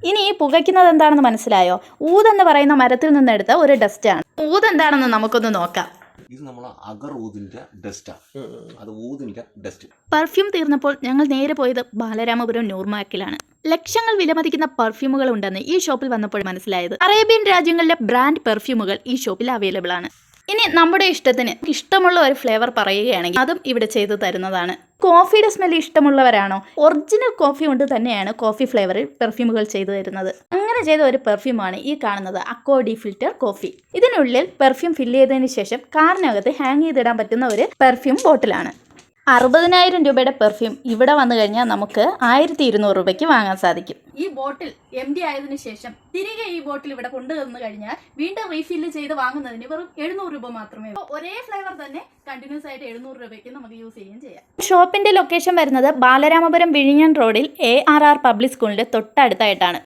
ഇനി ഈ പുകയ്ക്കുന്നത് എന്താണെന്ന് മനസ്സിലായോ? ഊത് എന്ന് പറയുന്ന മരത്തിൽ നിന്നെടുത്ത ഒരു ഡസ്റ്റാണ്. ഊത് എന്താണെന്ന് നമുക്കൊന്ന് നോക്കാം. ഇത് നമ്മളെ അഗർ ഊതിന്റെ ഡസ്റ്റാണ്. അത് ഊതിന്റെ ഡസ്റ്റ്. പെർഫ്യൂം തീർന്നപ്പോൾ ഞങ്ങൾ നേരെ പോയത് ബാലരാമപുരം നൂർമാക്കിലാണ്. ലക്ഷങ്ങൾ വിലമതിക്കുന്ന പെർഫ്യൂമുകൾ ഉണ്ടെന്ന് ഈ ഷോപ്പിൽ വന്നപ്പോൾ മനസ്സിലായത്. അറേബ്യൻ രാജ്യങ്ങളിലെ ബ്രാൻഡ് പെർഫ്യൂമുകൾ ഈ ഷോപ്പിൽ അവൈലബിൾ ആണ്. ഇനി നമ്മുടെ ഇഷ്ടത്തിന് ഇഷ്ടമുള്ള ഒരു ഫ്ലേവർ പറയുകയാണെങ്കിൽ അതും ഇവിടെ ചെയ്തു തരുന്നതാണ്. കോഫിയുടെ സ്മെല്ല് ഇഷ്ടമുള്ളവരാണോ? ഒറിജിനൽ കോഫി കൊണ്ട് തന്നെയാണ് കോഫി ഫ്ലേവറിൽ പെർഫ്യൂമുകൾ ചെയ്തു തരുന്നത്. അങ്ങനെ ചെയ്ത ഒരു പെർഫ്യൂമാണ് ഈ കാണുന്നത്, അക്കോ ഡി ഫിൽറ്റർ കോഫി. ഇതിനുള്ളിൽ പെർഫ്യൂം ഫില്ല് ചെയ്തതിന് ശേഷം കാറിനകത്ത് ഹാങ് ചെയ്തിടാൻ പറ്റുന്ന ഒരു പെർഫ്യൂം ബോട്ടിലാണ്. 60,000 രൂപയുടെ പെർഫ്യൂം ഇവിടെ വന്നു കഴിഞ്ഞാൽ നമുക്ക് 1200 രൂപയ്ക്ക് വാങ്ങാൻ സാധിക്കും. ഈ ബോട്ടിൽ എംടി ആയതിനു ശേഷം തിരികെ ഈ ബോട്ടിൽ ഇവിടെ കൊണ്ടുവന്നു കഴിഞ്ഞാൽ വീണ്ടും റീഫില്ല് ചെയ്ത് വാങ്ങുന്നതിന് വെറും 700 രൂപ മാത്രമേ. ഒരേ ഫ്ലേവർ തന്നെ കണ്ടിന്യൂസ് ആയിട്ട് 700 രൂപയ്ക്ക് നമുക്ക് യൂസ് ചെയ്യുകയും ചെയ്യാം. ഷോപ്പിന്റെ ലൊക്കേഷൻ വരുന്നത് ബാലരാമപുരം വിഴിഞ്ഞം റോഡിൽ ARR പബ്ലിക് സ്കൂളിന്റെ തൊട്ടടുത്തായിട്ടാണ്.